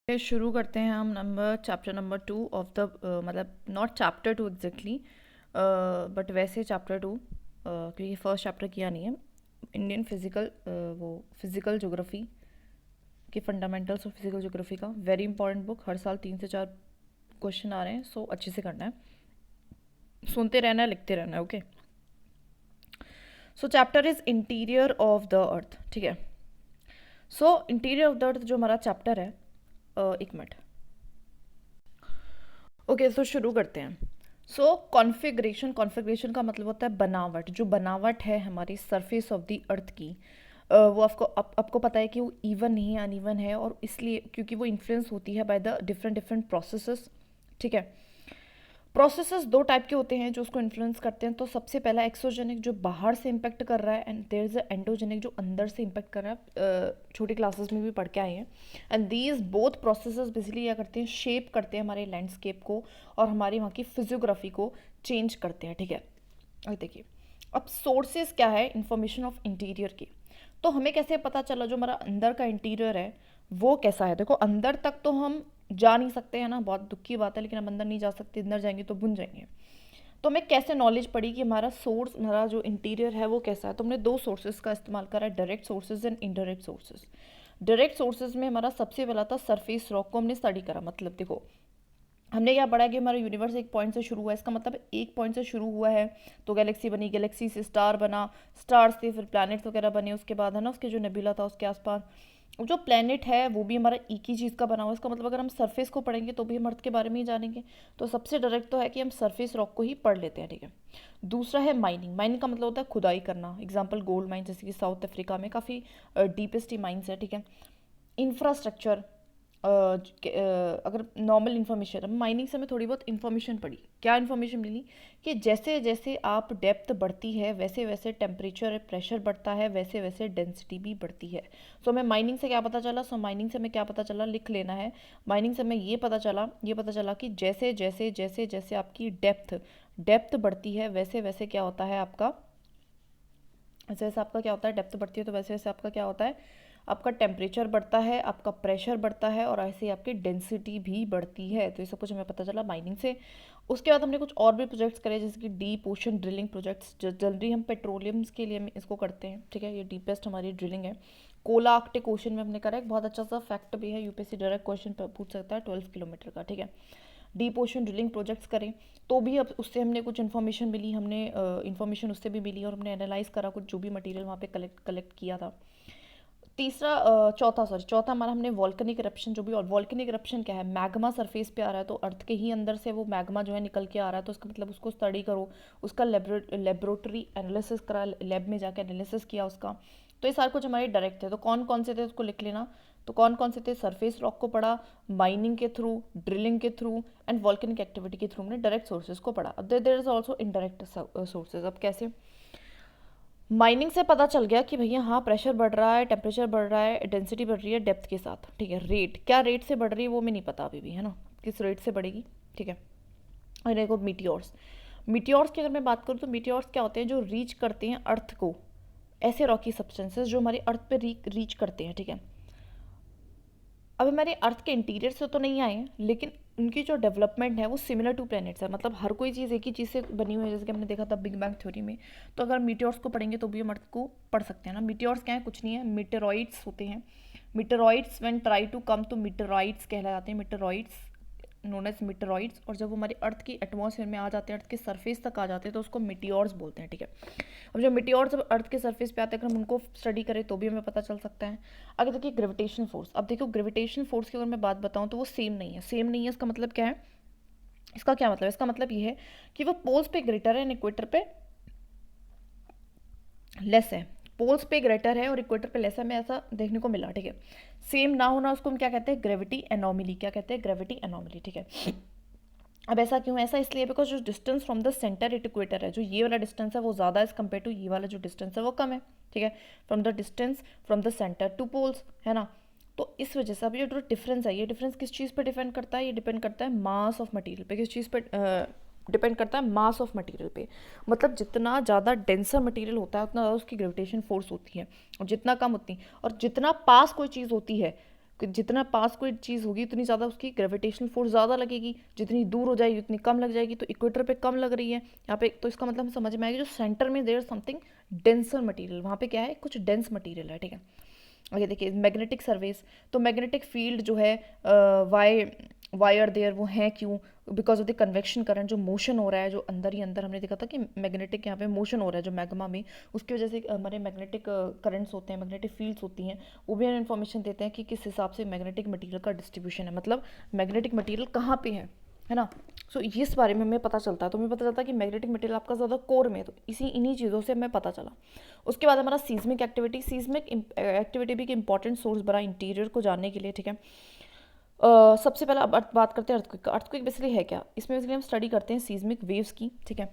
शुरू करते हैं हम चैप्टर नंबर 2 ऑफ द मतलब नॉट चैप्टर 2 एग्जैक्टली बट वैसे चैप्टर 2 क्योंकि फर्स्ट चैप्टर किया नहीं है। इंडियन फिजिकल वो फिजिकल ज्योग्राफी के फंडामेंटल्स ऑफ फिजिकल ज्योग्राफी का वेरी इंपॉर्टेंट बुक। हर साल 3 से 4 क्वेश्चन आ रहे हैं, सो अच्छे से करना है, सुनते रहना है, लिखते रहना है। Okay, so chapter is interior of the earth. ठीक है, सो इंटीरियर ऑफ द अर्थ जो हमारा चैप्टर है, एक मिनट। ओके, सो शुरू करते हैं। सो कॉन्फ़िगरेशन, कॉन्फ़िगरेशन का मतलब होता है बनावट। जो बनावट है हमारी सरफेस ऑफ द अर्थ की, वो आपको पता है कि वो इवन नहीं है, अनइवन है, और इसलिए क्योंकि वो इन्फ्लुएंस होती है by the different different processes. ठीक है, प्रोसेसेस दो टाइप के होते हैं जो उसको इन्फ्लुएंस करते हैं। तो सबसे पहला एक्सोजेनिक, जो बाहर से इम्पेक्ट कर रहा है, एंड देयर इज एंडोजेनिक, जो अंदर से इम्पेक्ट कर रहा है। छोटी क्लासेस में भी पढ़ के आए हैं। And these both processes basically क्या करते हैं, शेप करते हैं हमारे लैंडस्केप को और हमारी वहाँ की फिजियोग्राफी को चेंज करते हैं। ठीक है, अब देखिए, अब सोर्सेज क्या है इंफॉर्मेशन ऑफ इंटीरियर की। तो हमें कैसे पता चला जो हमारा अंदर का इंटीरियर है वो कैसा है। देखो, अंदर तक तो हम जा नहीं सकते हैं ना, बहुत दुख की बात है, लेकिन हम अंदर नहीं जा सकते, अंदर जाएंगे तो बुन जाएंगे। तो हमें कैसे नॉलेज पड़ी कि हमारा सोर्स, हमारा जो इंटीरियर है वो कैसा है। तो हमने दो सोर्सेज का इस्तेमाल करा है, direct sources and indirect sources. Direct sources में हमारा सबसे पहला था सरफेस रॉक को हमने स्टडी करा। मतलब देखो, हमने क्या पढ़ा कि हमारा यूनिवर्स एक पॉइंट से शुरू हुआ है। इसका मतलब एक पॉइंट से शुरू हुआ है तो गैलेक्सी बनी, गैलेक्सी से स्टार बना, स्टार से फिर प्लैनेट्स वगैरह बने, उसके बाद है ना उसके जो नेबुला था उसके आसपास। जो प्लैनेट है वो भी हमारा एक ही चीज़ का बना हुआ है। इसका मतलब अगर हम सरफेस को पढ़ेंगे तो भी हम अर्थ के बारे में ही जानेंगे। तो सबसे डायरेक्ट तो है कि हम सरफेस रॉक को ही पढ़ लेते हैं। ठीक है, दूसरा है माइनिंग। माइनिंग का मतलब होता है खुदाई करना। एग्जाम्पल गोल्ड माइन, जैसे कि साउथ अफ्रीका में काफ़ी डीपेस्ट माइंस है। ठीक है, इंफ्रास्ट्रक्चर, अगर नॉर्मल इन्फॉर्मेशन, माइनिंग से हमें थोड़ी बहुत इन्फॉर्मेशन पड़ी। क्या इन्फॉर्मेशन मिली कि जैसे जैसे आप डेप्थ बढ़ती है वैसे वैसे टेम्परेचर, प्रेशर बढ़ता है, वैसे वैसे डेंसिटी भी बढ़ती है। सो हमें माइनिंग से क्या पता चला, माइनिंग से हमें क्या पता चला, लिख लेना है। माइनिंग से हमें ये पता चला कि जैसे जैसे जैसे जैसे आपकी डेप्थ बढ़ती है वैसे वैसे क्या होता है आपका, जैसे जैसे आपका क्या होता है, डेप्थ बढ़ती है तो वैसे वैसे आपका क्या होता है, आपका टेम्परेचर बढ़ता है, आपका प्रेशर बढ़ता है, और ऐसे ही आपकी डेंसिटी भी बढ़ती है। तो ये सब कुछ हमें पता चला माइनिंग से। उसके बाद हमने कुछ और भी प्रोजेक्ट्स करे, जैसे कि deep ocean drilling projects. Generally हम पेट्रोलियम्स के लिए हम इसको करते हैं। ठीक है, ये डीपेस्ट हमारी ड्रिलिंग है। कोला आर्कटिक ओशन में हमने करा। एक बहुत अच्छा सा फैक्ट भी है, यूपीएससी डायरेक्ट क्वेश्चन पूछ सकता है, 12 किलोमीटर का। ठीक है, डीप ओशन ड्रिलिंग प्रोजेक्ट्स करें तो भी अब उससे हमने कुछ इन्फॉर्मेशन मिली, हमने इन्फॉर्मेशन उससे भी मिली, और हमने एनालाइज करा कुछ जो भी मटेरियल वहाँ पे कलेक्ट किया था। तीसरा चौथा हमारा हमने वॉल्केनिक इरप्शन। जो भी वॉल्केनिक इरप्शन क्या है, मैग्मा सरफेस पे आ रहा है तो अर्थ के ही अंदर से वो मैग्मा जो है निकल के आ रहा है, तो उसका मतलब उसको स्टडी करो, उसका लेबोरेटरी एनालिसिस करा, लैब में जाकर एनालिसिस किया उसका। तो ये सारा कुछ हमारे डायरेक्ट थे। तो कौन कौन से थे उसको लिख लेना। तो कौन कौन से थे, सरफेस रॉक को पढ़ा, माइनिंग के थ्रू, ड्रिलिंग के थ्रू, एंड वॉल्केनिक एक्टिविटी के थ्रू हमने डायरेक्ट सोर्सेज को पढ़ा। अब there is also indirect sources. अब कैसे, माइनिंग से पता चल गया कि भैया हाँ, प्रेशर बढ़ रहा है, टेम्परेचर बढ़ रहा है, डेंसिटी बढ़ रही है डेप्थ के साथ। ठीक है, रेट क्या रेट से बढ़ रही है वो मैं नहीं पता अभी भी, है ना, किस रेट से बढ़ेगी। ठीक है, और देखो मीटियोर्स। मीटियोर्स की अगर मैं बात करूँ तो मीटियोर्स क्या होते हैं, जो रीच करते हैं अर्थ को, ऐसे रॉकी सब्सटेंसेस जो हमारे अर्थ पे रीच करते हैं। ठीक है, अब हमारे अर्थ के इंटीरियर से तो नहीं आए हैं, लेकिन उनकी जो डेवलपमेंट है वो सिमिलर टू प्लैनेट्स है। मतलब हर कोई चीज़ एक ही चीज़ से बनी हुई है, जैसे कि हमने देखा था बिग बैंग थ्योरी में। तो अगर मीटियोर्स को पढ़ेंगे तो भी हम अर्थ को पढ़ सकते हैं ना। मीटियोर्स क्या है, कुछ नहीं है, मीटेरॉइड्स होते हैं। Meteoroids when try to come तो मीटेरॉइड्स कहलाते हैं, मीटेरॉइड्स नोन एज मीटेरॉइड्स। और जब वो हमारे अर्थ की एटमॉस्फेयर में आ जाते हैं, अर्थ के सरफेस तक आ जाते हैं, तो उसको मीटियोर्स बोलते हैं। ठीक है, अब जो मीटियोर्स जब अर्थ के सरफेस पे आते हैं, अगर हम उनको स्टडी करें तो भी हमें पता चल सकता है। अगर देखिए ग्रेविटेशन फोर्स, अब देखो ग्रेविटेशन फोर्स की अगर मैं बात बताऊँ तो वो सेम नहीं है। सेम नहीं है इसका मतलब क्या है, इसका क्या मतलब है, इसका मतलब ये है कि वो पोल्स पे ग्रेटर है, इक्वेटर पे लेस है। पोल्स पे ग्रेटर है और इक्वेटर पे लेस है, हमें ऐसा देखने को मिला। ठीक है, सेम ना होना उसको हम क्या कहते हैं, ग्रेविटी एनोमली। क्या कहते हैं, ग्रेविटी एनोमली। ठीक है, अब ऐसा क्यों है, ऐसा इसलिए बिकॉज जो distance from the centre at equator है, जो ये वाला डिस्टेंस है वो ज़्यादा है एज कम्पेयर टू ये वाला जो डिस्टेंस है वो कम है। ठीक है, from the distance from the centre to poles, है ना। तो इस वजह से अब ये जो डिफरेंस है, ये डिफरेंस किस चीज़ पर डिपेंड करता है, ये डिपेंड करता है मास ऑफ मटीरियल पे। किस चीज़ पर डिपेंड करता है, मास ऑफ मटेरियल पे। मतलब जितना ज़्यादा डेंसर मटेरियल होता है उतना ज़्यादा उसकी ग्रेविटेशन फोर्स होती है, और जितना कम उतनी, और जितना पास कोई चीज़ होती है जितना पास कोई चीज़ होगी उतनी ज़्यादा उसकी ग्रेविटेशनल फोर्स ज़्यादा लगेगी, जितनी दूर हो जाएगी उतनी कम लग जाएगी। तो इक्वेटर पे कम लग रही है यहाँ पे, तो इसका मतलब हम समझ में आएगा जो सेंटर में देयर समथिंग डेंसर मटेरियल, वहाँ पे क्या है, कुछ डेंस मटेरियल है, ठीक है। आगे देखिए मैग्नेटिक सर्वेस, तो मैग्नेटिक फील्ड जो है वाई वाई आर देयर, वो हैं क्यों, because of the convection current, जो मोशन हो रहा है, जो अंदर ही अंदर हमने देखा था कि मैग्नेटिक यहाँ पे मोशन हो रहा है जो मैग्मा में, उसकी वजह से हमारे मैग्नेटिक करंट्स होते हैं, मैग्नेटिक फील्ड्स होती हैं, वो भी हमें इन्फॉर्मेशन देते हैं कि किस हिसाब से मैग्नेटिक मटीरियल का डिस्ट्रीब्यूशन है, मतलब मैग्नेटिक मटीरियल कहाँ पे है ना। सो इस बारे में हमें पता चलता है, तो हमें पता चलता है कि मैग्नेटिक मटेरियल आपका ज़्यादा कोर में है, तो इन्हीं चीज़ों से हमें पता चला। उसके बाद हमारा सीस्मिक एक्टिविटी, सीस्मिक एक्टिविटी भी एक इंपॉर्टेंट सोर्स बना इंटीरियर को जानने के लिए, ठीक है। सबसे पहले अब बात करते हैं अर्थक्वेक का। अर्थक्वेक बेसिकली है क्या, इसमें बेसिकली हम स्टडी करते हैं सीस्मिक वेव्स की, ठीक है।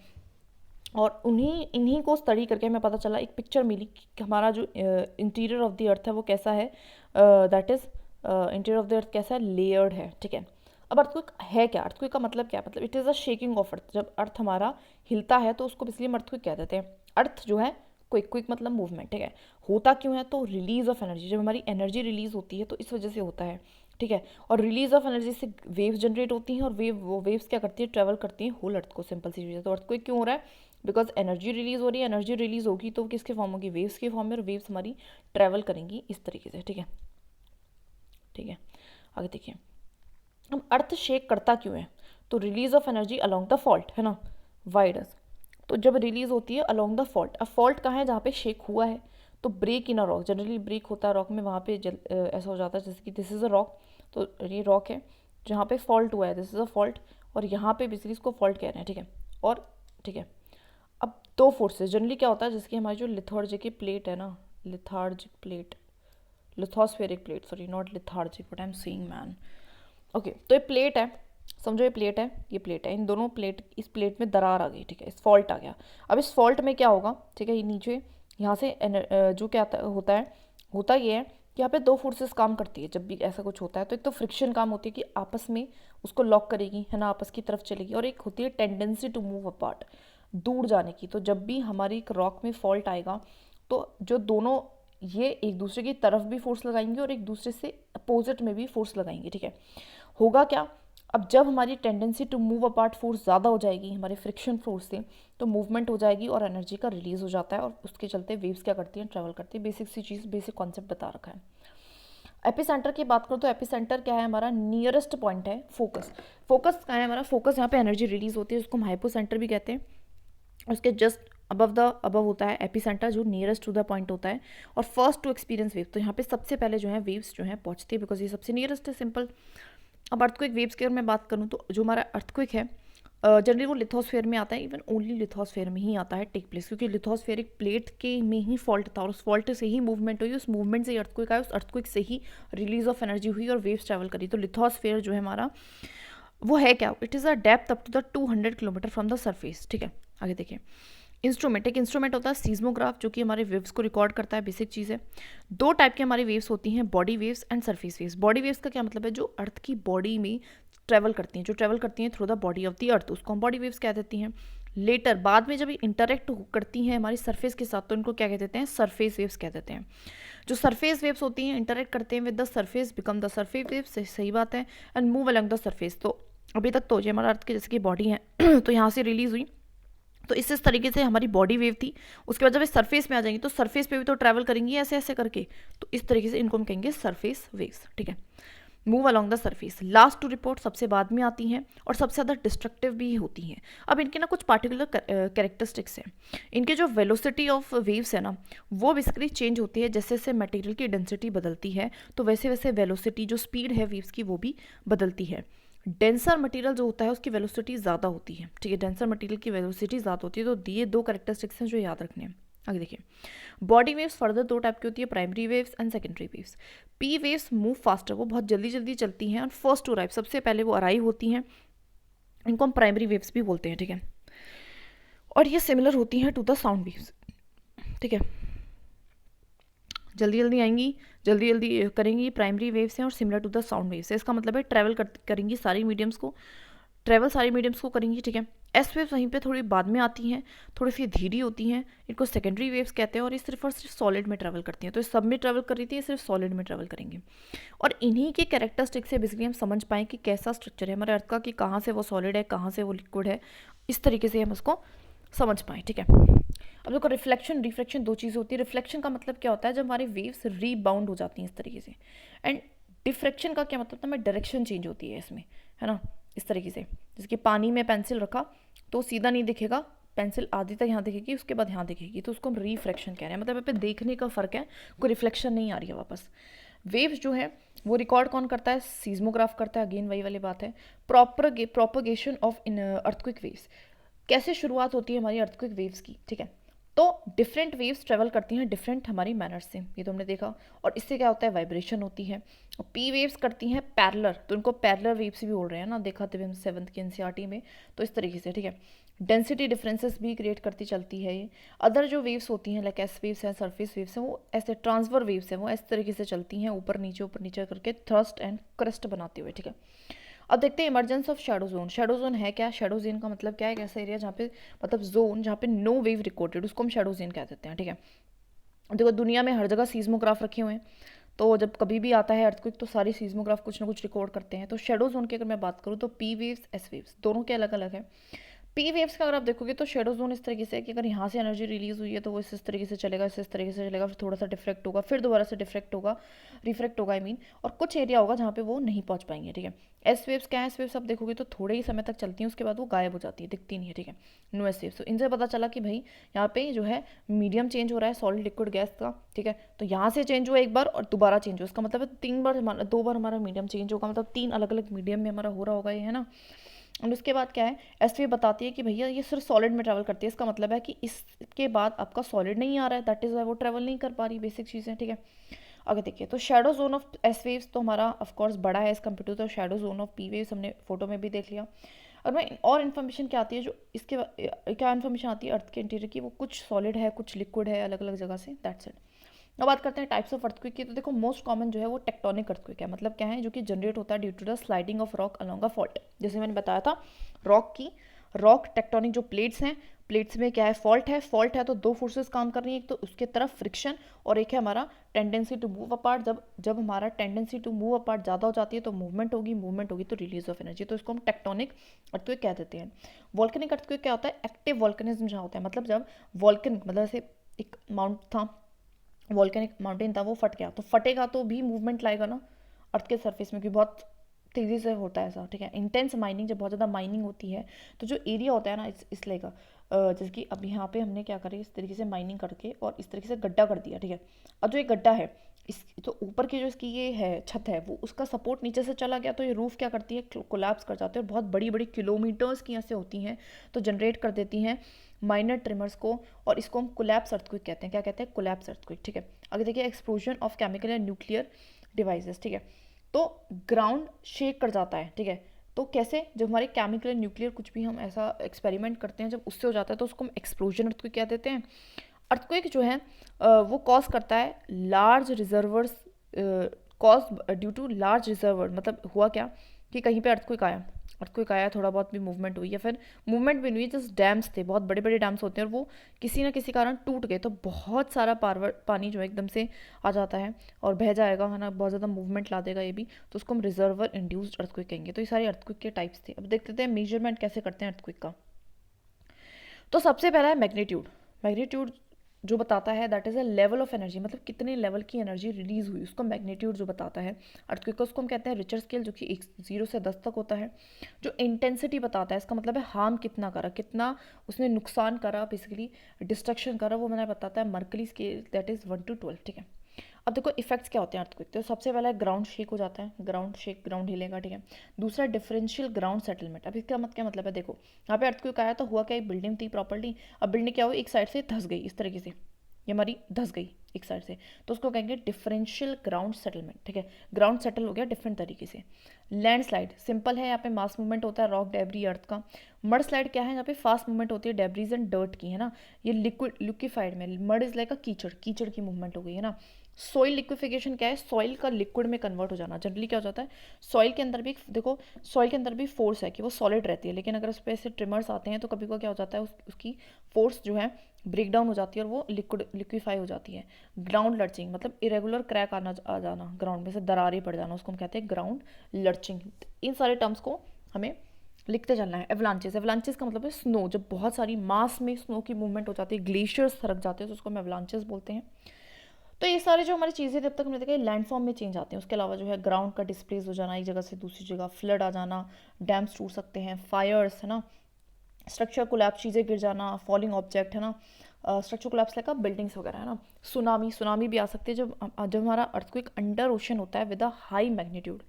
और इन्हीं को स्टडी करके हमें पता चला, एक पिक्चर मिली कि हमारा जो इंटीरियर ऑफ द अर्थ है वो कैसा है, that is interior of the earth कैसा है, लेयर्ड है, ठीक है। अब अर्थक्वेक है क्या, अर्थक्वेक का मतलब क्या, मतलब it is a shaking of earth, जब अर्थ हमारा हिलता है तो उसको बेसिकली हम अर्थक्वेक कह देते हैं। अर्थ जो है क्विक मतलब मूवमेंट, ठीक है। होता क्यों है, तो रिलीज ऑफ एनर्जी, जब हमारी एनर्जी रिलीज होती है तो इस वजह से होता है, ठीक है। और रिलीज ऑफ एनर्जी से वेव्स जनरेट होती हैं, और वो वेव्स क्या करती है, ट्रेवल करती हैं होल अर्थ को, सिंपल सी चीज़ है। तो अर्थक्वेक क्यों हो रहा है, बिकॉज एनर्जी रिलीज हो रही है, एनर्जी रिलीज होगी तो किसके फॉर्म होगी, वेव्स के फॉर्म में, और वेव्स हमारी ट्रेवल करेंगी इस तरीके से, ठीक है, ठीक है। आगे देखिए, अब अर्थ शेक करता क्यों है, तो release of energy along the fault, है ना, वाइडस, तो जब रिलीज होती है अलोंग द फॉल्ट, अब फॉल्ट कहाँ है, जहाँ पे शेक हुआ है, तो break in a rock, generally break होता है रॉक में, वहाँ पे ऐसा हो जाता है जैसे कि दिस इज़ अ रॉक, तो ये रॉक है जहाँ पे फॉल्ट हुआ है, दिस इज़ अ फॉल्ट, और यहाँ पे बेसिकली इसको फॉल्ट कह रहे हैं, ठीक है। और ठीक है, अब दो फोर्सेस जनरली क्या होता है, जिसकी हमारी जो लिथोर्जिक प्लेट है ना, lethargic plate, lithospheric plate, sorry not lethargic, but I am seeing man, okay. तो ये प्लेट है, समझो ये प्लेट है, ये प्लेट है, इन दोनों प्लेट, इस प्लेट में दरार आ गई, ठीक है, इस फॉल्ट आ गया। अब इस फॉल्ट में क्या होगा, ठीक है, ये नीचे यहाँ से जो क्या होता है, होता ये है कि यहाँ पे दो फोर्सेस काम करती है जब भी ऐसा कुछ होता है। तो एक तो फ्रिक्शन काम होती है कि आपस में उसको लॉक करेगी, है ना, आपस की तरफ चलेगी, और एक होती है टेंडेंसी टू मूव अपार्ट, दूर जाने की। तो जब भी हमारी एक रॉक में फॉल्ट आएगा तो जो दोनों ये एक दूसरे की तरफ भी फोर्स लगाएंगे और एक दूसरे से अपोजिट में भी फोर्स लगाएंगे, ठीक है। होगा क्या, अब जब हमारी tendency to move apart force ज़्यादा हो जाएगी हमारे फ्रिक्शन फोर्स से, तो मूवमेंट हो जाएगी और एनर्जी का रिलीज हो जाता है, और उसके चलते वेव्स क्या करती हैं, ट्रैवल करती है। बेसिक सी चीज़, बेसिक कॉन्सेप्ट बता रखा है। एपिसेंटर की बात करूँ तो एपिसेंटर क्या है, हमारा नियरेस्ट पॉइंट है, फोकस। फोकस क्या है हमारा, फोकस यहाँ पे एनर्जी रिलीज होती है, उसको हम हाइपोसेंटर भी कहते हैं। उसके जस्ट अबव होता है एपिसेंटर, जो नियरेस्ट टू द पॉइंट होता है, और फर्स्ट टू एक्सपीरियंस वेव, तो यहाँ पे सबसे पहले जो है वेव्स जो है पहुँचती है, बिकॉज ये सबसे नियरेस्ट है, सिंपल। अब अर्थक्वेक वेव्स की अगर मैं बात करूँ तो जो हमारा अर्थक्वेक है जनरली वो लिथोस्फेयर में आता है, इवन ओनली लिथोस्फेयर में ही आता है टेक प्लेस, क्योंकि लिथोस्फेरिक प्लेट के में ही फॉल्ट था, और उस फॉल्ट से ही मूवमेंट हुई, उस मूवमेंट से ही अर्थक्वेक आया, उस अर्थक्वेक से ही रिलीज ऑफ एनर्जी हुई और वेव्स ट्रैवल करी। तो लिथोस्फेयर जो है हमारा वो है क्या, it is a depth up to the 200 kilometre from the surface, ठीक है। आगे देखिए, इंस्ट्रूमेंट, एक इंस्ट्रूमेंट होता है सीज्मोग्राफ, जो कि हमारे वेव्स को रिकॉर्ड करता है, बेसिक चीज़ है। दो टाइप की हमारी वेव्स होती हैं, body waves and surface waves. Body waves का क्या मतलब है, जो अर्थ की बॉडी में ट्रैवल करती हैं, जो ट्रैवल करती हैं through the body of the earth, उसको हम बॉडी वेव्स कह देती हैं। लेटर बाद में जब ये इंटरेक्ट करती हैं हमारी सरफेस के साथ, तो इनको क्या कह देते हैं, सरफेस वेव्स कह देते हैं। जो सरफेस वेव्स होती हैं इंटरेक्ट करते हैं with the surface, become the surface waves, सही बात है, and move along the surface. तो अभी तक तो ये हमारा अर्थ की जैसे कि बॉडी है तो यहाँ से रिलीज हुई, तो इस तरीके से हमारी बॉडी वेव थी। उसके बाद जब ये सरफेस में आ जाएंगी तो सरफेस पे भी तो ट्रैवल करेंगी ऐसे ऐसे करके, तो इस तरीके से इनको हम कहेंगे सरफेस वेव्स, ठीक है। Move along the surface, last to report सबसे बाद में आती हैं और सबसे ज़्यादा डिस्ट्रक्टिव भी होती हैं। अब इनके ना कुछ पार्टिकुलर कैरेक्टरिस्टिक्स हैं। इनके जो वेलोसिटी ऑफ वेव्स है ना, वो बेसिकली चेंज होती है जैसे जैसे मटेरियल की डेंसिटी बदलती है, तो वैसे वैसे वेलोसिटी जो स्पीड है वेव्स की वो भी बदलती है। डेंसर मटेरियल जो होता है उसकी वेलोसिटी ज़्यादा होती है, ठीक है, डेंसर मटेरियल की वेलोसिटी ज़्यादा होती है। तो ये दो कैरेक्टरिस्टिक्स हैं जो याद रखने हैं। आगे देखिए, बॉडी वेव्स फर्दर दो टाइप की होती है, primary waves and secondary waves. P waves move faster, वो बहुत जल्दी जल्दी चलती हैं, और फर्स्ट टू अराइव, सबसे पहले वो अराइव होती हैं, इनको हम प्राइमरी वेव्स भी बोलते हैं, ठीक है। और ये सिमिलर होती हैं टू द साउंड वेव्स, ठीक है, जल्दी जल्दी आएंगी, जल्दी जल्दी करेंगी, प्राइमरी वेव्स हैं और similar to the sound waves है। इसका मतलब है ट्रैवल करेंगी सारी मीडियम्स को ट्रेवल सारी मीडियम्स को करेंगी, ठीक है। एस वेव्स वहीं पे थोड़ी बाद में आती हैं, थोड़ी सी धीरी होती हैं, इनको सेकेंडरी वेव्स कहते हैं, और ये सिर्फ और सिर्फ सॉलिड में ट्रैवल करती हैं। तो ये सब में ट्रैवल कर रही थी, ये सिर्फ सॉलिड में ट्रैवल करेंगे। और इन्हीं के कैरेक्टरिस्टिक से बेसिकली हम समझ पाएँ कि कैसा स्ट्रक्चर है हमारे अर्थ का, कि कहाँ से वो सॉलिड है, कहाँ से वो लिक्विड है, इस तरीके से हम उसको समझ पाएँ, ठीक है। अब देखो रिफ्लेक्शन रिफ्लेक्शन दो चीज़ होती है। रिफ्लेक्शन का मतलब क्या होता है, जब हमारी वेव्स रीबाउंड हो जाती हैं इस तरीके से। एंड डिफ्रेक्शन का क्या मतलब होता है, डायरेक्शन चेंज होती है इसमें, है ना, इस तरीके से। जैसे कि पानी में पेंसिल रखा तो सीधा नहीं दिखेगा, पेंसिल आधी तक यहाँ दिखेगी, उसके बाद यहाँ दिखेगी, तो उसको हम रिफ्लेक्शन कह रहे हैं। मतलब यहाँ पे देखने का फ़र्क है, कोई रिफ्लेक्शन नहीं आ रही है वापस। वेव्स जो है वो रिकॉर्ड कौन करता है, सीज्मोग्राफ करता है। अगेन वही वाली बात है, propagation of in earthquake waves. कैसे शुरुआत होती है हमारी अर्थक्विक वेव्स की, ठीक है। तो डिफरेंट वेव्स ट्रेवल करती हैं डिफरेंट हमारी मैनर्स से, ये तो हमने देखा। और इससे क्या होता है, वाइब्रेशन होती है। और पी वेव्स करती हैं पैरेलल, तो इनको पैरेलल वेव्स भी बोल रहे हैं ना, देखा थे हम 7th की एनसीईआरटी में। तो इस तरीके से, ठीक है। डेंसिटी डिफरेंसेस भी क्रिएट करती चलती है ये। अदर जो वेव्स होती हैं लाइक एस वेव्स हैं, सरफेस वेव्स हैं, वो ऐसे ट्रांसफर वेव्स हैं, वो इस तरीके से चलती हैं, ऊपर नीचे करके थ्रस्ट एंड क्रस्ट बनाते हुए, ठीक है। अब देखते हैं emergence of shadow zone. Shadow zone है क्या, शैडो जोन का मतलब क्या है, एक ऐसा एरिया जहाँ पे मतलब जोन जहाँ पे नो वेव रिकॉर्डेड, उसको हम शैडो जोन कह देते हैं, ठीक है। देखो दुनिया में हर जगह सीज्मोग्राफ रखे हुए हैं, तो जब कभी भी आता है अर्थक्वेक तो सारी सीज्मोग्राफ कुछ ना कुछ रिकॉर्ड करते हैं। तो शैडो जोन की अगर मैं बात करूँ तो पी वेव्स एस वेव्स दोनों के अलग अलग है। पी वेव्स का अगर आप देखोगे तो शेडो जोन इस तरीके से है कि अगर यहाँ से एनर्जी रिलीज हुई है तो वो इस तरीके से चलेगा, इस तरीके से चलेगा, फिर थोड़ा सा डिफ्रेक्ट होगा, फिर दोबारा से डिफ्रेक्ट होगा, रिफ्रेक्ट होगा, आई मीन। और कुछ एरिया होगा जहाँ पे वो नहीं पहुँच पाएंगे, ठीक है। एस वेव्स क्या है, एस वेव्स आप देखोगे तो थोड़े ही समय तक चलती हैं, उसके बाद वो गायब हो जाती है, दिखती नहीं है, ठीक है। नो एस वेव्स, तो इनसे पता चला कि भाई यहाँ पे जो है मीडियम चेंज हो रहा है सॉलिड लिक्विड गैस का, ठीक है। तो यहाँ से चेंज हुआ एक बार और दोबारा चेंज हुआ, इसका मतलब है 3 बार, 2 बार हमारा मीडियम चेंज होगा, मतलब 3 अलग अलग मीडियम में हमारा हो रहा होगा ये, है ना। और उसके बाद क्या है, एसवी बताती है कि भैया ये सिर्फ सॉलिड में ट्रैवल करती है, इसका मतलब है कि इसके बाद आपका सॉलिड नहीं आ रहा है, दैट इज़ वाई वो ट्रैवल नहीं कर पा रही, बेसिक चीज़ें, ठीक है। आगे देखिए, तो shadow zone of S waves तो हमारा ऑफकोर्स बड़ा है एज कम्पेयर टू, तो shadow zone of P waves हमने फोटो में भी देख लिया। और मैं और इन्फॉर्मेशन क्या आती है, जो इसके क्या इन्फॉर्मेशन आती है अर्थ के इंटीरियर की, वो कुछ सॉलिड है कुछ लिक्विड है, अलग अलग जगह से, दैट्स इट। अब बात करते हैं टाइप्स ऑफ अर्थक्वेक की। तो देखो मोस्ट कॉमन जो है वो टेक्टोनिक अर्थक्वेक है। मतलब क्या है, जो कि जनरेट होता है due to the sliding of rock along a fault. जैसे मैंने बताया था रॉक टेक्टोनिक जो प्लेट्स हैं, प्लेट्स में क्या है, फॉल्ट है तो दो फोर्सेस काम कर रही हैं, एक तो उसके तरफ फ्रिक्शन और एक है हमारा टेंडेंसी टू मूव अपार्ट। जब हमारा टेंडेंसी टू मूव अपार्ट ज़्यादा हो जाती है तो मूवमेंट होगी तो रिलीज ऑफ एनर्जी, तो इसको हम टेक्टोनिक अर्थक्वेक कह देते हैं। वॉल्केनिक अर्थक्वेक क्या होता है, एक्टिव वॉल्केनिज्म जहाँ होता है, मतलब जब वॉल्कन मतलब ऐसे एक माउंट था, वॉल्केनिक माउंटेन था, वो फट गया, तो फटेगा तो भी मूवमेंट लाएगा ना अर्थ के सरफेस में, क्योंकि बहुत तेज़ी से होता है ऐसा, ठीक है। इंटेंस माइनिंग, जब बहुत ज़्यादा माइनिंग होती है तो जो एरिया होता है ना इस लेगा, जैसे कि अब यहाँ पे हमने क्या करें, इस तरीके से माइनिंग करके और इस तरीके से गड्ढा कर दिया, ठीक है। अब जो ये गड्ढा है इस तो ऊपर की जो इसकी ये है छत है, वो उसका सपोर्ट नीचे से चला गया, तो ये रूफ क्या करती है, कोलैप्स कर जाती है, और बहुत बड़ी बड़ी किलोमीटर्स की यहाँ से होती हैं, तो जनरेट कर देती हैं माइनर ट्रिमर्स को, और इसको हम कोलैप्स अर्थक्वेक कहते हैं। क्या कहते हैं, कोलैप्स अर्थक्वेक, ठीक है। आगे देखिए, explosion of chemical and nuclear devices, ठीक है। तो ग्राउंड शेक कर जाता है, ठीक है। तो कैसे, जब हमारे केमिकल एंड न्यूक्लियर कुछ भी हम ऐसा एक्सपेरिमेंट करते हैं, जब उससे हो जाता है तो उसको हम एक्सप्लोजन अर्थक्वेक क्या देते हैं। अर्थक्वेक जो है वो कॉज करता है large reservoirs, cause due to large reservoir. मतलब हुआ क्या कि कहीं पे अर्थक्वेक आया, थोड़ा बहुत भी मूवमेंट हुई, या फिर मूवमेंट भी नहीं हुई, जस्ट डैम्स थे, बहुत बड़े बड़े डैम्स होते हैं और वो किसी ना किसी कारण टूट गए, तो बहुत सारा पानी जो है एकदम से आ जाता है और बह जाएगा, है ना, बहुत ज़्यादा मूवमेंट ला देगा ये भी, तो उसको हम रिजर्वर इंड्यूस्ड अर्थक्वेक कहेंगे। तो ये सारे अर्थक्वेक के टाइप्स थे। अब देखते हैं मेजरमेंट कैसे करते हैं अर्थक्वेक का। तो सबसे पहला है मैग्नीट्यूड जो बताता है that is a level of energy, मतलब कितने लेवल की एनर्जी रिलीज हुई, उसको मैग्नीट्यूड जो बताता है अर्थक्वेक का, उसको हम कहते हैं रिचर स्केल, जो कि 0 से 10 तक होता है। जो इंटेंसिटी बताता है, इसका मतलब है हार्म कितना करा, कितना उसने नुकसान करा, बेसिकली डिस्ट्रक्शन करा, वो मैंने बताता है Mercalli scale, that is 1 to 12, ठीक है। अब देखो इफेक्ट्स क्या होते हैं अर्थक्वेक, तो सबसे पहला है ग्राउंड शेक हो जाता है, ग्राउंड हिलेगा, ठीक है। दूसरा डिफरेंशियल ग्राउंड सेटलमेंट। अब इसका क्या मतलब है, देखो यहाँ पे अर्थक्वेक आया तो हुआ क्या, एक बिल्डिंग थी प्रॉपर्टी, अब बिल्डिंग क्या हुई, एक साइड से धस गई, इस तरीके से ये हमारी धस गई एक साइड से, तो उसको कहेंगे डिफरेंशियल ग्राउंड सेटलमेंट, ठीक है। ग्राउंड सेटल हो गया डिफरेंट तरीके से। लैंडस्लाइड सिंपल है, यहाँ पे मास मूवमेंट होता है रॉक डेब्री अर्थ का। मड स्लाइड क्या है, यहाँ पे फास्ट मूवमेंट होती है डेब्रीज एंड डर्ट की, है ना। ये लिक्विफाइड में मड इज लाइक अ कीचड़ की मूवमेंट हो गई, है ना। सॉइल लिक्विफिकेशन क्या है, सॉइल का लिक्विड में कन्वर्ट हो जाना। जनरली क्या हो जाता है, सॉइल के अंदर भी देखो, सॉइल के अंदर भी फोर्स है कि वो सॉलिड रहती है, लेकिन अगर उस पर ऐसे ट्रिमर्स आते हैं तो कभी को क्या हो जाता है, उसकी फोर्स जो है ब्रेक डाउन हो जाती है और वो लिक्विफाई हो जाती है। ग्राउंड लर्चिंग मतलब इरेगुलर क्रैक आ जाना, ग्राउंड में से दरारें पड़ जाना, उसको हम कहते हैं ग्राउंड लर्चिंग। इन सारे टर्म्स को हमें लिखते चलना है। एवलांचेस, एवलांचेस का मतलब है स्नो, जब बहुत सारी मास में स्नो की मूवमेंट हो जाती है, ग्लेशियर्स सरक जाते हैं, तो उसको हम एवलांचेस बोलते हैं। तो ये सारे जो हमारी चीज़ें जब तक हमने देखा लैंड फॉर्म में चेंज आते हैं। उसके अलावा जो है ग्राउंड का डिस्प्लेस हो जाना एक जगह से दूसरी जगह, फ्लड आ जाना, डैम्स टूट सकते हैं, फायर्स है ना, स्ट्रक्चर कोलैप्स, चीज़ें गिर जाना, फॉलिंग ऑब्जेक्ट है ना, स्ट्रक्चर कोलैप्स लाइक बिल्डिंग्स वगैरह है ना। सुनामी, सुनामी भी आ सकती है जब हमारा अर्थक्वेक अंडर ओशन होता है with a high magnitude,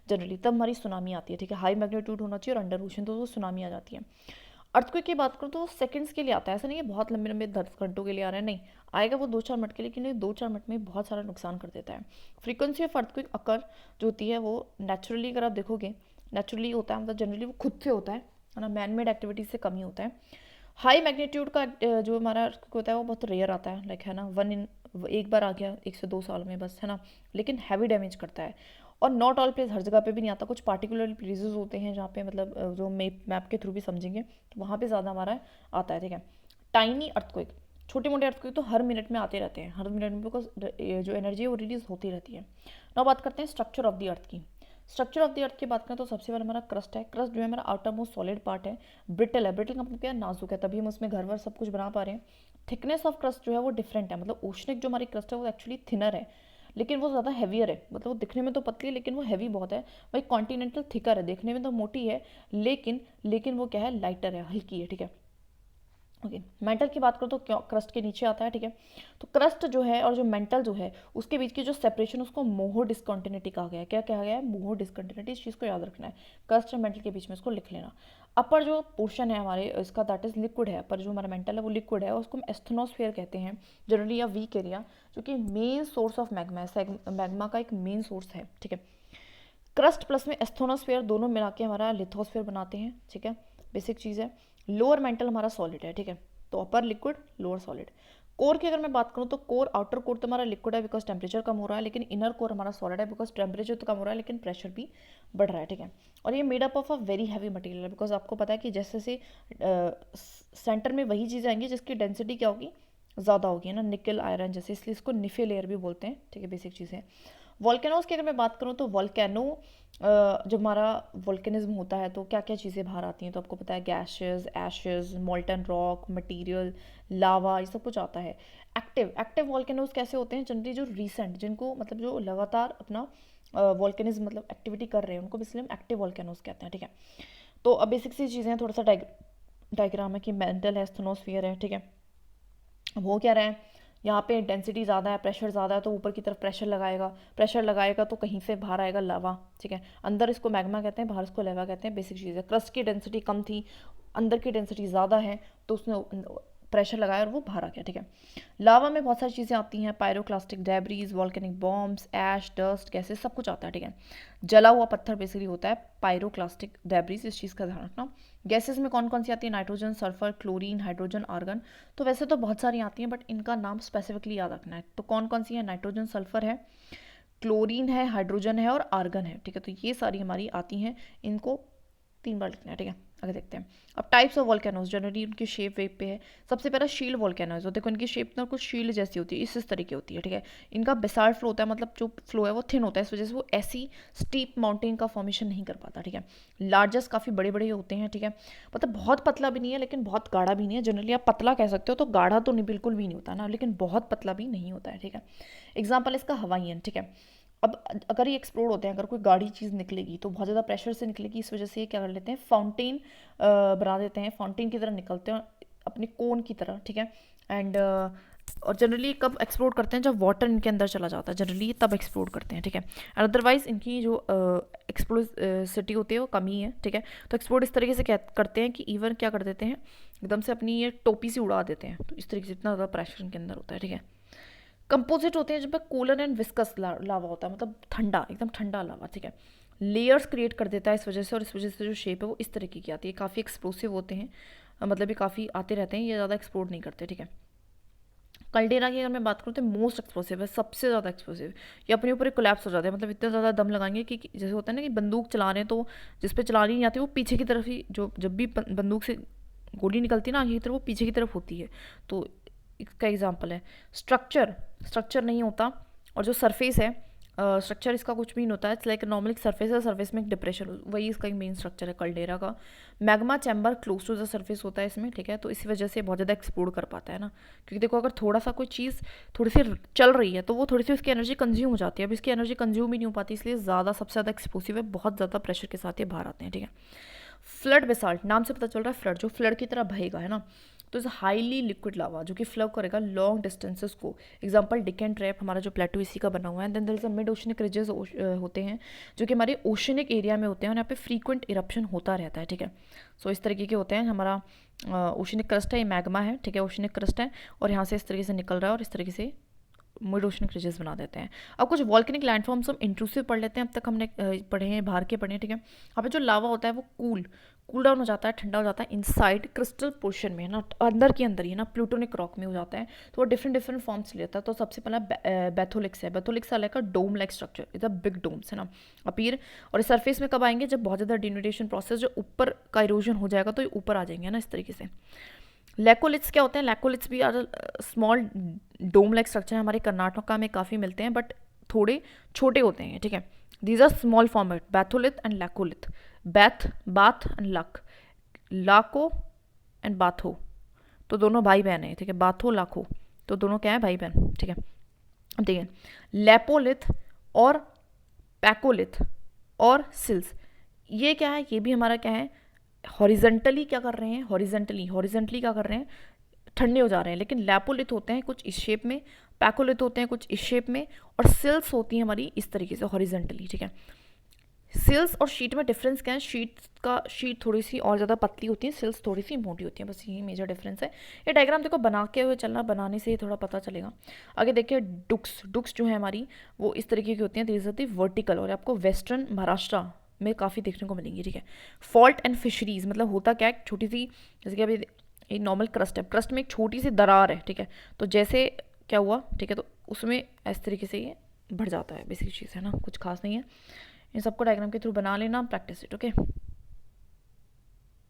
generally तब हमारी सुनामी आती है। ठीक है, हाई मैग्नीट्यूड होना चाहिए और अंडर ओशन, तो वो सुनामी आ जाती है। अर्थक्वेक की बात करूँ तो वो सेकंड्स के लिए आता है, ऐसा नहीं है बहुत लंबे लंबे 10 घंटों के लिए आ रहा है, नहीं, आएगा वो 2-4 मिनट के लिए, लेकिन ये 2-4 मिनट में बहुत सारा नुकसान कर देता है। फ्रीक्वेंसी ऑफ अर्थक्वेक अकर जो होती है वो नेचुरली, अगर आप देखोगे नेचुरली होता है, मतलब जनरली वो खुद से होता है ना, मैन मेड एक्टिविटीज से कम ही होता है। हाई मैग्नीट्यूड का जो हमारा earthquake होता है वो बहुत रेयर आता है, लाइक है ना, एक बार आ गया 1 से 2 साल में बस, है ना, लेकिन हैवी डैमेज करता है। और नॉट ऑल प्लेस, हर जगह पे भी नहीं आता, कुछ पार्टिकुलर प्लेसेस होते हैं जहाँ पे मतलब जो मैप के थ्रू भी समझेंगे तो वहाँ पे ज़्यादा हमारा आता है। ठीक है, टाइनी अर्थक्वेक, छोटे मोटे अर्थक्वेक तो हर मिनट में आते रहते हैं, हर मिनट में, बिकॉज जो एनर्जी है वो रिलीज होती रहती है। now बात करते हैं स्ट्रक्चर ऑफ द अर्थ की। स्ट्रक्चर ऑफ द अर्थ की बात करें तो सबसे पहले हमारा क्रस्ट है। क्रस्ट जो है हमारा आउटर मोस्ट सॉलिड पार्ट है, ब्रिटल है, ब्रिटल का मतलब क्या है, नाजुक है, तभी हम उसमें घर वर सब कुछ बना पा रहे हैं। थिकनेस ऑफ क्रस्ट जो है वो डिफरेंट है, मतलब ओशनिक जो हमारी क्रस्ट है वो एक्चुअली थिनर है, लेकिन वो ज़्यादा हैवियर है, मतलब वो दिखने में तो पतली है लेकिन वो हैवी बहुत है। वही कॉन्टिनेंटल थिकर है, देखने में तो मोटी है, लेकिन वो क्या है, लाइटर है, हल्की है। ठीक है, ओके, मेंटल की बात करो तो क्यों क्रस्ट के नीचे आता है। ठीक है, तो क्रस्ट जो है और जो मेंटल जो है उसके बीच की जो सेपरेशन, उसको मोहो डिस्कंटिन्यूटी कहा गया है। क्या कहा गया है, मोहो डिस्कंटिन्यूटी, इस चीज़ को याद रखना है, क्रस्ट और मेंटल के बीच में इसको लिख लेना। अपर जो पोर्शन है हमारे इसका दैट इज लिक्विड है, अपर जो हमारा मेंटल है वो लिक्विड है, उसको हम एस्थनोस्फेयर कहते हैं जनरली, या वीक एरिया, जो कि मेन सोर्स ऑफ मैग्मा है, मैग्मा का एक मेन सोर्स है। ठीक है, क्रस्ट प्लस में एस्थोनोस्फेयर दोनों मिला के हमारा लिथोस्फेयर बनाते हैं। ठीक है, बेसिक चीज़ है। लोअर मेंटल हमारा सॉलिड है। ठीक है, तो अपर लिक्विड, लोअर सॉलिड। कोर की अगर मैं बात करूँ तो कोर, आउटर कोर तो हमारा लिक्विड है बिकॉज टेम्परेचर कम हो रहा है, लेकिन इनर कोर हमारा सॉलिड है बिकॉज टेम्परेचर तो कम हो रहा है लेकिन प्रेशर भी बढ़ रहा है। ठीक है, और ये made up of a very heavy material है, बिकॉज आपको पता है कि जैसे से सेंटर में वही चीज़ें आएंगी जिसकी डेंसिटी क्या होगी, ज़्यादा होगी, है ना, निकल आयरन जैसे, इसलिए इसको निफे लेयर भी बोलते हैं। ठीक है, बेसिक चीज़ें। वॉल्केनोज की अगर मैं बात करूँ तो वॉल्केनो, जब हमारा वॉल्केनिज्म होता है तो क्या क्या चीज़ें बाहर आती हैं, तो आपको पता है gases, ashes, molten rock, material, lava, ये सब कुछ आता है। एक्टिव वॉल्केनोज कैसे होते हैं, जनरली जो रीसेंट, जिनको मतलब जो लगातार अपना वॉल्केनिज्म मतलब एक्टिविटी कर रहे हैं, उनको इसलिए हम एक्टिव वॉल्केनोज कहते हैं। ठीक है, तो अब बेसिक सी चीज़ें हैं, थोड़ा सा डायग्राम है कि मेंटल है, स्थनोस्फीयर है। ठीक है, वो क्या रहा है, यहाँ पे डेंसिटी ज़्यादा है, प्रेशर ज़्यादा है, तो ऊपर की तरफ प्रेशर लगाएगा तो कहीं से बाहर आएगा लावा। ठीक है, अंदर इसको मैग्मा कहते हैं, बाहर इसको लावा कहते हैं, बेसिक चीज़ है। क्रस्ट की डेंसिटी कम थी, अंदर की डेंसिटी ज़्यादा है, तो उसने प्रेशर लगाया और वो बाहर आ गया। ठीक है, लावा में बहुत सारी चीज़ें आती हैं, पायरोक्लास्टिक डेब्रीज, वॉल्केनिक बॉम्ब्स, ऐश, डस्ट, गैसेस, सब कुछ आता है। ठीक है, जला हुआ पत्थर बेसिकली होता है पायरोक्लास्टिक डेब्रीज, इस चीज़ का ध्यान रखना। गैसेस में कौन कौन सी आती है, nitrogen, sulphur, chlorine, hydrogen, argon. तो वैसे तो बहुत सारी आती हैं बट इनका नाम स्पेसिफिकली याद रखना है। तो कौन कौन सी है, नाइट्रोजन, सल्फर है, क्लोरीन है, हाइड्रोजन है और आर्गन है। ठीक है, तो ये सारी हमारी आती हैं, इनको 3 बार लिखना है। ठीक है, आगे देखते हैं। अब टाइप्स ऑफ वॉल्केनोज, जनरली उनकी शेप वेप पे है। सबसे पहला शील्ड वॉल्केनोज, तो देखो इनकी शेप ना कुछ शील्ड जैसी होती है, इस तरह की होती है। ठीक है, इनका बेसाल्ट फ्लो होता है, मतलब जो फ्लो है वो थिन होता है, इस वजह से वो ऐसी स्टीप माउंटेन का फॉर्मेशन नहीं कर पाता। ठीक है, लार्जेस्ट काफ़ी बड़े बड़े होते हैं। ठीक है, मतलब बहुत पतला भी नहीं है लेकिन बहुत गाढ़ा भी नहीं है, जनरली आप पतला कह सकते हो, तो गाढ़ा तो नहीं बिल्कुल भी नहीं होता ना, लेकिन बहुत पतला भी नहीं होता है। ठीक है, एग्जाम्पल इसका हवाईयन। ठीक है, अब अगर ये एक्सप्लोड होते हैं, अगर कोई गाढ़ी चीज़ निकलेगी तो बहुत ज़्यादा प्रेशर से निकलेगी, इस वजह से ये क्या कर लेते हैं, फाउंटेन बना देते हैं, फाउंटेन की तरह निकलते हैं अपने कोन की तरह। ठीक है, एंड और जनरली कब एक्सप्लोड करते हैं, जब वाटर इनके अंदर चला जाता है, जनरली तब एक्सप्लोड करते हैं। ठीक है, अदरवाइज इनकी जो एक्सप्लोसिटी होती है वो कम ही है। ठीक है, तो एक्सप्लोड इस तरीके से करते हैं कि इवन क्या कर देते हैं, एकदम से अपनी ये टोपी से उड़ा देते हैं, तो इस तरीके से इतना ज़्यादा प्रेशर इनके अंदर होता है। ठीक है, कंपोजिट होते हैं जिनमें कूलर एंड विस्कस लावा होता है, मतलब ठंडा, एकदम ठंडा लावा। ठीक है, लेयर्स क्रिएट कर देता है इस वजह से, और इस वजह से जो शेप है वो इस तरीके की आती है, काफ़ी एक्सप्लोसिव होते हैं, मतलब ये काफ़ी आते रहते हैं, ये ज़्यादा एक्सप्लोड नहीं करते। ठीक है, कल्डेरा की अगर मैं बात करूँ तो मोस्ट एक्सप्लोसिव है, सबसे ज़्यादा एक्सप्लोसिव। ये अपने ऊपर कोलैप्स हो जाते हैं, मतलब इतना ज़्यादा दम लगाएंगे कि जैसे होता है ना कि बंदूक चला रहे हैं तो जिस पे चलानी नहीं आती वो पीछे की तरफ ही, जो जब भी बंदूक से गोली निकलती है ना आगे की तरफ, वो पीछे की तरफ होती है। तो इसका एग्जाम्पल है। स्ट्रक्चर, स्ट्रक्चर नहीं होता। और जो सरफेस है, स्ट्रक्चर इसका कुछ भी नहीं होता है, इट्स लाइक नॉर्मल सरफेस है, सरफेस में एक डिप्रेशन, वही इसका एक मेन स्ट्रक्चर है कल्डेरा का। Magma chamber close to the surface होता है इसमें, ठीक है, तो इसी वजह से बहुत ज़्यादा एक्सप्लोड कर पाता है ना, क्योंकि देखो अगर थोड़ा सा कोई चीज़ थोड़ी सी चल रही है तो वो थोड़ी सी उसकी एनर्जी कंज्यूम हो जाती है, अब इसकी एनर्जी कंज्यूम ही नहीं हो पाती, इसलिए ज़्यादा सबसे ज़्यादा एक्सप्लोसिव है, बहुत ज़्यादा प्रेशर के साथ ये बाहर आते हैं, ठीक है। फ्लड बेसाल्ट, नाम से पता चल रहा है फ्लड, जो फ्लड की तरह बहेगा, है ना। तो इस हाईली लिक्विड लावा जो कि फ्लो करेगा लॉन्ग डिस्टेंसेस को, एग्जांपल डिकन ट्रैप, हमारा जो प्लेटो इसी का बना हुआ है। Then there is a mid oceanic ridges होते हैं जो कि हमारे ओशनिक एरिया में होते हैं और यहाँ पे फ्रीक्वेंट इरप्शन होता रहता है, ठीक है। सो इस तरीके के होते हैं। हमारा ओशनिक क्रस्ट है, ये मैग्मा है, ठीक है, ओशनिक क्रस्ट है और यहाँ से इस तरीके से निकल रहा है और इस तरीके से मिड ओशनिक रिजेस बना देते हैं। अब कुछ वॉल्केनिक लैंडफॉर्म्स हम इंट्रूसिव पढ़ लेते हैं, अब तक हमने पढ़े हैं बाहर के पढ़े हैं, ठीक है। यहाँ पे जो लावा होता है वो कूल डाउन हो जाता है, ठंडा हो जाता है इनसाइड क्रिस्टल पोर्शन में, है ना, अंदर के अंदर ही, है ना, प्लूटोनिक रॉक में हो जाता है। तो वो डिफरेंट डिफरेंट फॉर्म्स लेता है। तो सबसे पहला बैथोलिक्स है। Batholiths like a dome like structure, is a big domes, है ना, अपीयर। और इस सरफेस में कब आएंगे, जब बहुत ज़्यादा डिनोडेशन प्रोसेस, जो ऊपर का इरोजन हो जाएगा तो ये ऊपर आ जाएंगे, ना, इस तरीके से। लैकोलिथ्स क्या होते हैं, लैकोलिथ्स भी are small dome like structure है, हमारे कर्नाटका में काफ़ी मिलते हैं बट थोड़े छोटे होते हैं, ठीक है। These are small format, batholith and laccolith. Bath and laco and batho, तो दोनों भाई बहन है, ठीक है, बाथो लाखो, तो दोनों क्या है, भाई बहन, ठीक है। अब देखिए लेपोलिथ और पैकोलिथ और सिल्स, ये क्या है, ये भी हमारा क्या है, हॉरिजेंटली क्या कर रहे हैं, हॉरिजेंटली क्या कर रहे हैं, ठंडे हो जा रहे हैं। लेकिन लैपोलिथ होते हैं कुछ इस शेप में, पैकोलिथ होते हैं कुछ इस शेप में, और सिल्स होती हैं हमारी इस तरीके से हॉरिजेंटली, ठीक है। सिल्स और शीट में डिफरेंस क्या है, शीट थोड़ी सी और ज़्यादा पतली होती है, सिल्स थोड़ी सी मोटी होती है, बस यही मेजर डिफरेंस है। ये डायग्राम देखो बना के हुए चलना, बनाने से ही थोड़ा पता चलेगा। आगे देखिए डुक्स जो है हमारी वो इस तरीके की होती हैं, दीज आर दी वर्टिकल, और आपको वेस्टर्न महाराष्ट्र में काफ़ी देखने को मिलेंगी, ठीक है। फॉल्ट एंड फिशरीज मतलब होता क्या है, छोटी सी, जैसे कि अभी एक नॉर्मल क्रस्ट है, क्रस्ट में एक छोटी सी दरार है, ठीक है, तो जैसे क्या हुआ, ठीक है, तो उसमें इस तरीके से ये बढ़ जाता है, बेसिक चीज़ है ना, कुछ खास नहीं है। इन सबको डायग्राम के थ्रू बना लेना, प्रैक्टिस इट, ओके।